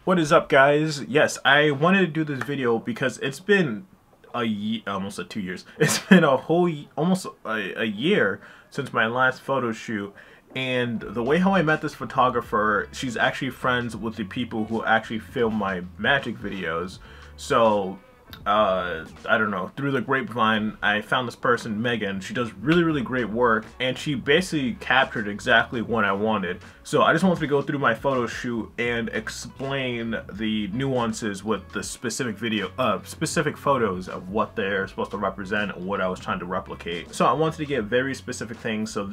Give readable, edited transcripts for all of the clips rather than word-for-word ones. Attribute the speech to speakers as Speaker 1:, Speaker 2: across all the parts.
Speaker 1: What is up, guys? Yes, I wanted to do this video because it's been a year, almost 2 years. It's been a whole, almost a year since my last photo shoot. And the way how I met this photographer, she's actually friends with the people who actually film my magic videos. So, I don't know, through the grapevine, I found this person, Megan. She does really great work, and she basically captured exactly what I wanted. So I just wanted to go through my photo shoot and explain the nuances with the specific specific photos of what they're supposed to represent and what I was trying to replicate. So I wanted to get very specific things. So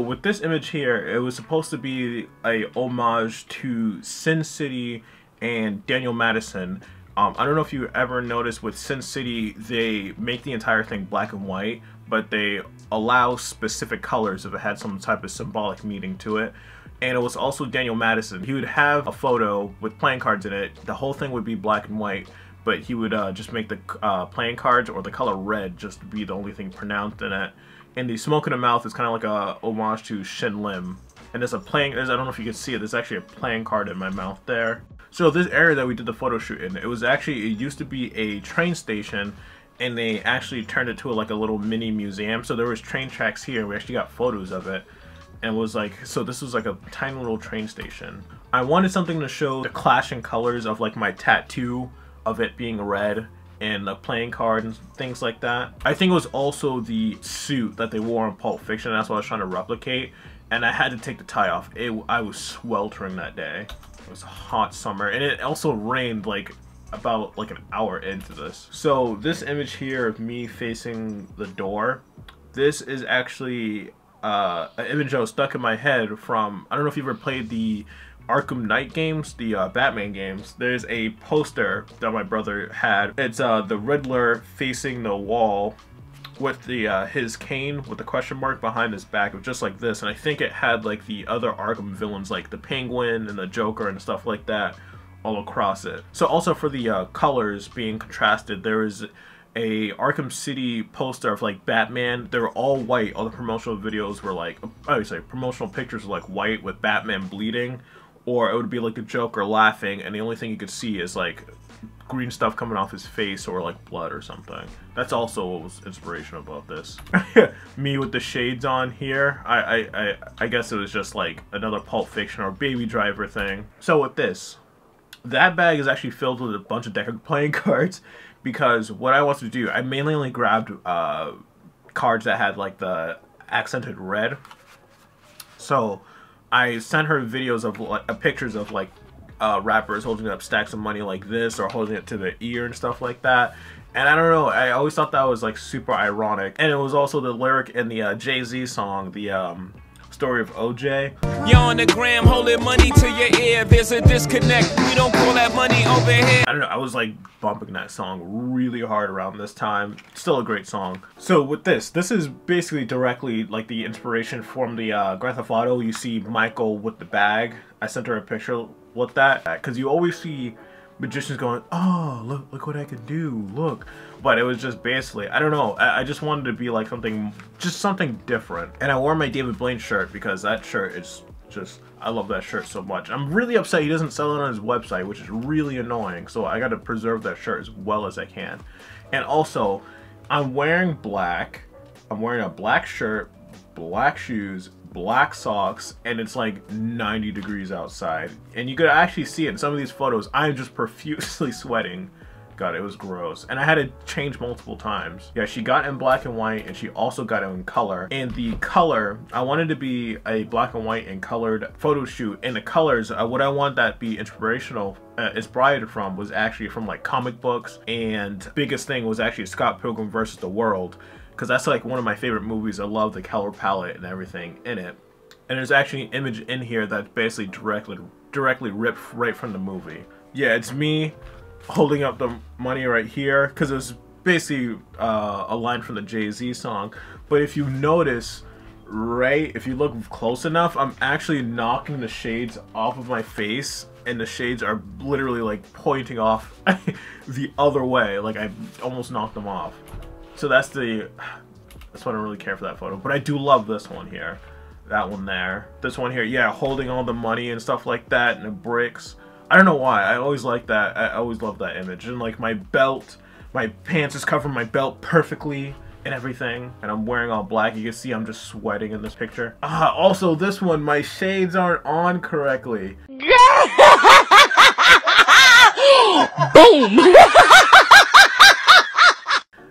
Speaker 1: with this image here, it was supposed to be a homage to Sin City and Daniel Madison. I don't know if you ever noticed with Sin City, they make the entire thing black and white, but they allow specific colors if it had some type of symbolic meaning to it. And it was also Daniel Madison. He would have a photo with playing cards in it. The whole thing would be black and white, but he would just make the playing cards or the color red just to be the only thing pronounced in it. And the smoke in the mouth is kind of like a homage to Shin Lim. And I don't know if you can see it, there's actually a playing card in my mouth there. So this area that we did the photo shoot in, it used to be a train station, and they actually turned it to like a little mini museum. So there was train tracks here, we actually got photos of it. And it was like, so this was like a tiny little train station. I wanted something to show the clashing colors of like my tattoo, of it being red, and the playing card and things like that. I think it was also the suit that they wore in Pulp Fiction, that's what I was trying to replicate. And I had to take the tie off. I was sweltering that day. It was a hot summer, and it also rained like about like an hour into this. So this image here of me facing the door, this is actually an image that was stuck in my head from, I don't know if you ever played the Arkham Knight games, the Batman games. There's a poster that my brother had. It's the Riddler facing the wall with the his cane with the question mark behind his back. It was just like this, and I think it had like the other Arkham villains like the Penguin and the Joker and stuff like that all across it. So also for the colors being contrasted, there is a Arkham City poster of like Batman. They were all white. All the promotional videos were like, I would say promotional pictures were like white with Batman bleeding, or it would be like the Joker laughing, and the only thing you could see is like green stuff coming off his face or like blood or something. That's also what was inspirational about this. Me with the shades on here. I guess it was just like another Pulp Fiction or Baby Driver thing. So with this, that bag is actually filled with a bunch of deck of playing cards, because what I wanted to do, I mainly only grabbed cards that had like the accented red. So I sent her videos of like pictures of like rappers holding up stacks of money like this, or holding it to the ear and stuff like that. And I don't know, I always thought that was like super ironic. And it was also the lyric in the Jay-Z song, the Story of OJ.
Speaker 2: You're on the gram holding money to your ear. There's a disconnect. We don't call that money over here.
Speaker 1: I don't know, I was like bumping that song really hard around this time. Still a great song. So with this is basically directly like the inspiration from the Grand Theft Auto. You see Michael with the bag. I sent her a picture with that, because you always see magicians going, oh, look what I can do, look. But it was just basically, I don't know, I just wanted to be like something different. And I wore my David Blaine shirt because that shirt is just, I love that shirt so much. I'm really upset he doesn't sell it on his website, which is really annoying. So I got to preserve that shirt as well as I can. And also, I'm wearing black. I'm wearing a black shirt, black shoes, black socks, and it's like 90 degrees outside. And you could actually see it in some of these photos. I'm just profusely sweating. God, it was gross. And I had to change multiple times. Yeah, she got in black and white, and she also got it in color. And the color, I wanted to be a black and white and colored photo shoot. And the colors, what I want that be inspired from was actually from like comic books. And biggest thing was actually Scott Pilgrim vs. the World, because that's like one of my favorite movies. I love the color palette and everything in it. And there's actually an image in here that's basically directly ripped right from the movie. Yeah, it's me holding up the money right here, because it was basically a line from the Jay-Z song. But if you notice, right, if you look close enough, I'm actually knocking the shades off of my face, and the shades are literally like pointing off the other way. Like I almost knocked them off. So that's why I don't really care for that photo. But I do love this one here. That one there. This one here, yeah, holding all the money and stuff like that, and the bricks. I don't know why. I always like that. I always love that image. And like my belt, my pants is covering my belt perfectly and everything. And I'm wearing all black. You can see I'm just sweating in this picture. Also this one, my shades aren't on correctly.
Speaker 3: Boom!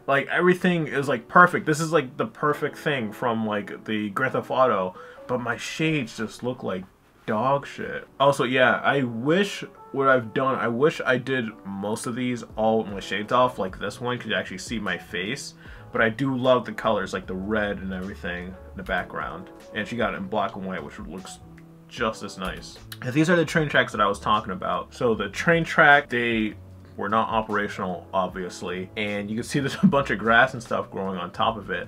Speaker 1: Like everything is like perfect. This is like the perfect thing from like the Grand Theft Auto, but my shades just look like dog shit. Also, yeah, I wish what I've done, I wish I did most of these all with my shades off, like this one could actually see my face. But I do love the colors, like the red and everything in the background. And she got it in black and white, which looks just as nice. And these are the train tracks that I was talking about. So the train track, they were not operational, obviously, and you can see there's a bunch of grass and stuff growing on top of it.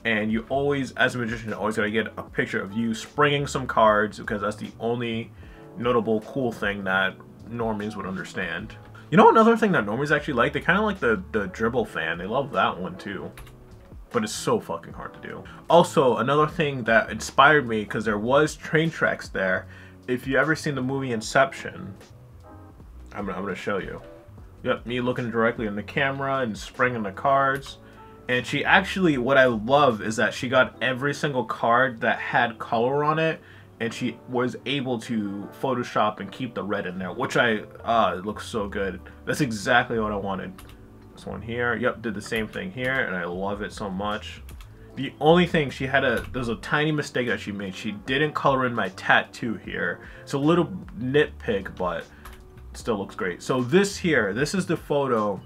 Speaker 1: And you always, as a magician, always gotta get a picture of you springing some cards, because that's the only notable cool thing that normies would understand. You know, another thing that normies actually like, they kind of like the dribble fan. They love that one too, but it's so fucking hard to do. Also, another thing that inspired me, because there was train tracks there, if you ever seen the movie Inception, I'm gonna show you. Yep, me looking directly in the camera and springing the cards. And she actually, what I love is that she got every single card that had color on it, and she was able to Photoshop and keep the red in there, which it looks so good. That's exactly what I wanted. This one here, yep, did the same thing here, and I love it so much. The only thing, there's a tiny mistake that she made. She didn't color in my tattoo here. It's a little nitpick, but still looks great. So this here, this is the photo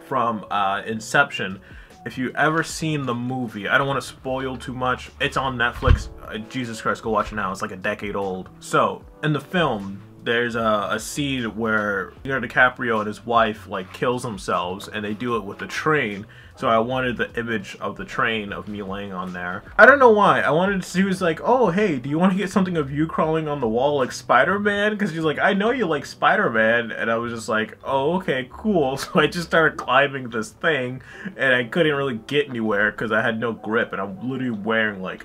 Speaker 1: from Inception. If you ever seen the movie, I don't want to spoil too much. It's on Netflix. Jesus Christ, go watch it now. It's like a decade old. So in the film, there's a scene where Leonardo DiCaprio and his wife like kills themselves, and they do it with the train. So I wanted the image of the train of me laying on there. I don't know why. I wanted to, she was like, oh, hey, do you want to get something of you crawling on the wall like Spider-Man? Because she's like, I know you like Spider-Man. And I was just like, oh, okay, cool. So I just started climbing this thing, and I couldn't really get anywhere because I had no grip. And I'm literally wearing like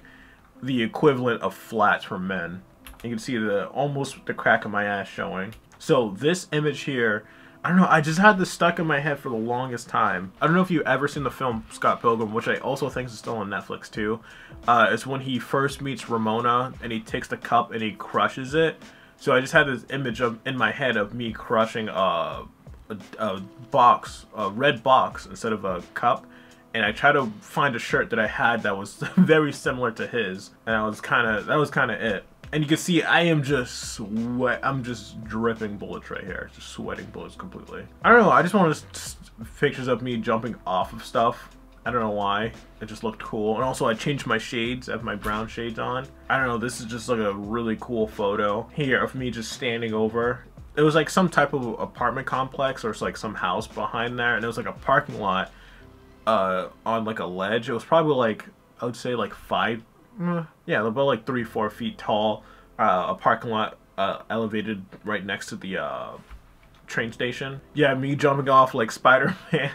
Speaker 1: the equivalent of flats for men. You can see almost the crack of my ass showing. So this image here, I don't know, I just had this stuck in my head for the longest time. I don't know if you've ever seen the film Scott Pilgrim, which I also think is still on Netflix too. It's when he first meets Ramona and he takes the cup and he crushes it. So I just had this image in my head of me crushing a red box instead of a cup. And I tried to find a shirt that I had that was very similar to his, and that was kind of it. And you can see I am just I'm just dripping bullets right here. Just sweating bullets completely. I don't know, I just wanted pictures of me jumping off of stuff. I don't know why. It just looked cool. And also I changed my shades. I have my brown shades on. I don't know, this is just like a really cool photo here of me just standing over. It was like some type of apartment complex, or it's like some house behind there, and it was like a parking lot on like a ledge. It was probably like, I would say like yeah, about like 3-4 feet tall. A parking lot elevated right next to the train station. Yeah, me jumping off like Spider-Man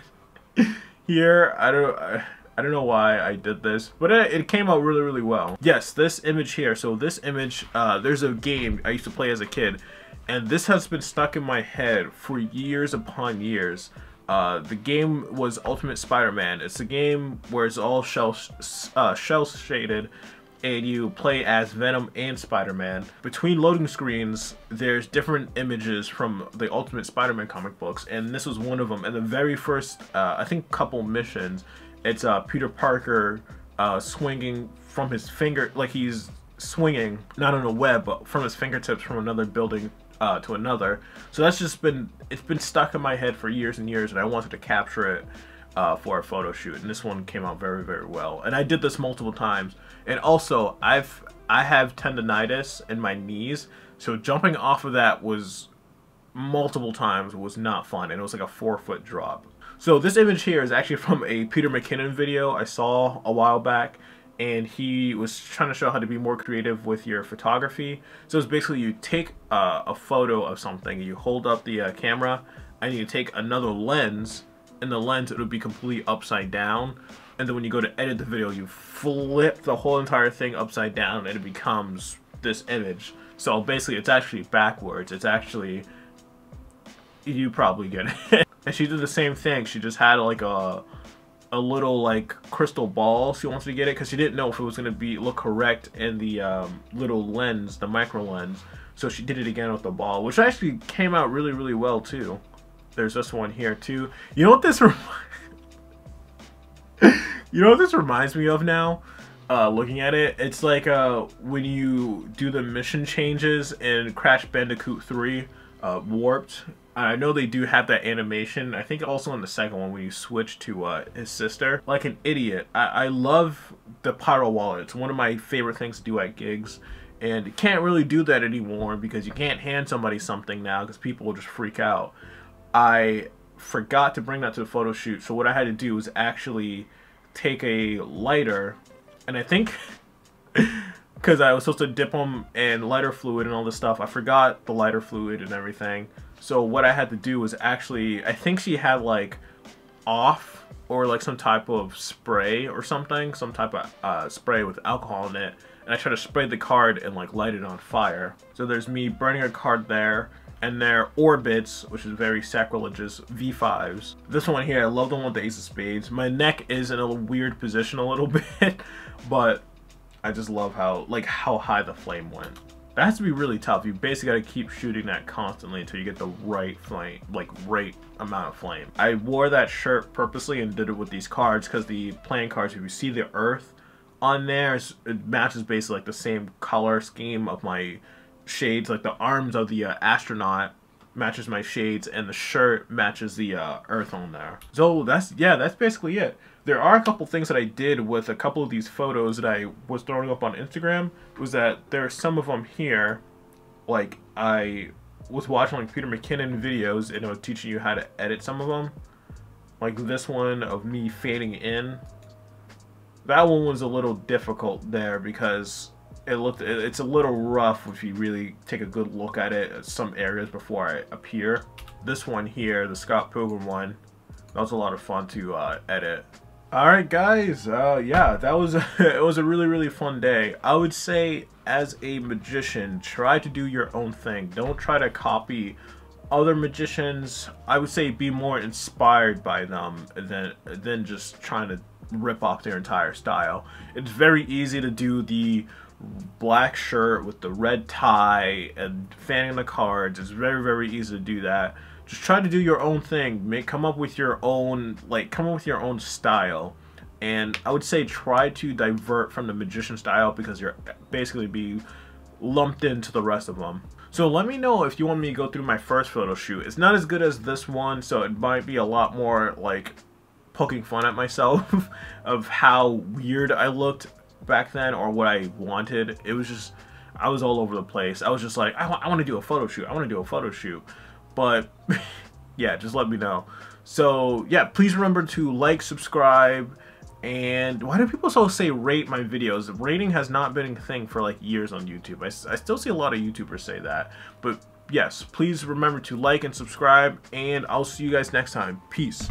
Speaker 1: here. I don't know why I did this, but it came out really, really well. Yes, this image here. So this image, there's a game I used to play as a kid, and this has been stuck in my head for years upon years. The game was Ultimate Spider-Man. It's a game where it's all shell shaded, and you play as Venom and Spider-Man. Between loading screens, there's different images from the Ultimate Spider-Man comic books, and this was one of them. And the very first, I think, couple missions, it's Peter Parker swinging from his finger, like he's swinging, not on a web, but from his fingertips from another building to another. So that's just it's been stuck in my head for years and years, and I wanted to capture it for a photo shoot, and this one came out very, very well. And I did this multiple times. And also I have tendonitis in my knees, so jumping off of that was multiple times was not fun, and it was like a 4-foot drop. So this image here is actually from a Peter McKinnon video I saw a while back, and he was trying to show how to be more creative with your photography. So it's basically you take a photo of something, you hold up the camera, and you take another lens. In the lens, it would be completely upside down, and then when you go to edit the video, you flip the whole entire thing upside down, and it becomes this image. So basically it's actually backwards. It's actually, you probably get it. And she did the same thing. She just had like a little like crystal ball. She wants to get it because she didn't know if it was going to look correct in the little lens, the micro lens. So she did it again with the ball, which actually came out really, really well too. There's this one here too. You know what this you know what this reminds me of now? Looking at it, it's like when you do the mission changes in Crash Bandicoot 3 Warped. I know they do have that animation. I think also in the second one when you switch to his sister. Like an idiot. I love the Pyro Wallet. It's one of my favorite things to do at gigs. And you can't really do that anymore because you can't hand somebody something now because people will just freak out. I forgot to bring that to the photo shoot. So what I had to do was actually take a lighter. And I think because I was supposed to dip them in lighter fluid and all this stuff, I forgot the lighter fluid and everything. So what I had to do was actually, I think she had like off or like some type of spray or something, some type of spray with alcohol in it. And I tried to spray the card and like light it on fire. So there's me burning a card there, and their orbits, which is very sacrilegious, V5s. This one here, I love the one with the ace of spades. My neck is in a weird position a little bit, but I just love how high the flame went. That has to be really tough. You basically gotta keep shooting that constantly until you get the right flame, like right amount of flame. I wore that shirt purposely and did it with these cards because the playing cards, if you see the earth on there, it matches basically like the same color scheme of my shades. Like the arms of the astronaut matches my shades, and the shirt matches the earth on there. So that's basically it. There are a couple things that I did with a couple of these photos that I was throwing up on Instagram. Was that there are some of them here, like I was watching like Peter McKinnon videos and it was teaching you how to edit some of them. Like this one of me fading in. That one was a little difficult there because it's a little rough if you really take a good look at it at some areas before I appear. This one here, the Scott Pilgrim one, that was a lot of fun to edit. Alright guys, yeah, that was it was a really, really fun day. I would say as a magician, try to do your own thing. Don't try to copy other magicians. I would say be more inspired by them than just trying to rip off their entire style. It's very easy to do the black shirt with the red tie and fanning the cards. It's very, very easy to do that. Just try to do your own thing. Come up with your own style. And I would say try to divert from the magician style because you're basically be lumped into the rest of them. So let me know if you want me to go through my first photo shoot. It's not as good as this one, so it might be a lot more like poking fun at myself of how weird I looked back then or what I wanted. It was just, I was all over the place. I was just like, I want to do a photo shoot. I want to do a photo shoot. But yeah, just let me know. So yeah, please remember to like, subscribe, and why do people so say rate my videos? Rating has not been a thing for like years on YouTube. I still see a lot of YouTubers say that. But yes, please remember to like and subscribe, and I'll see you guys next time. Peace.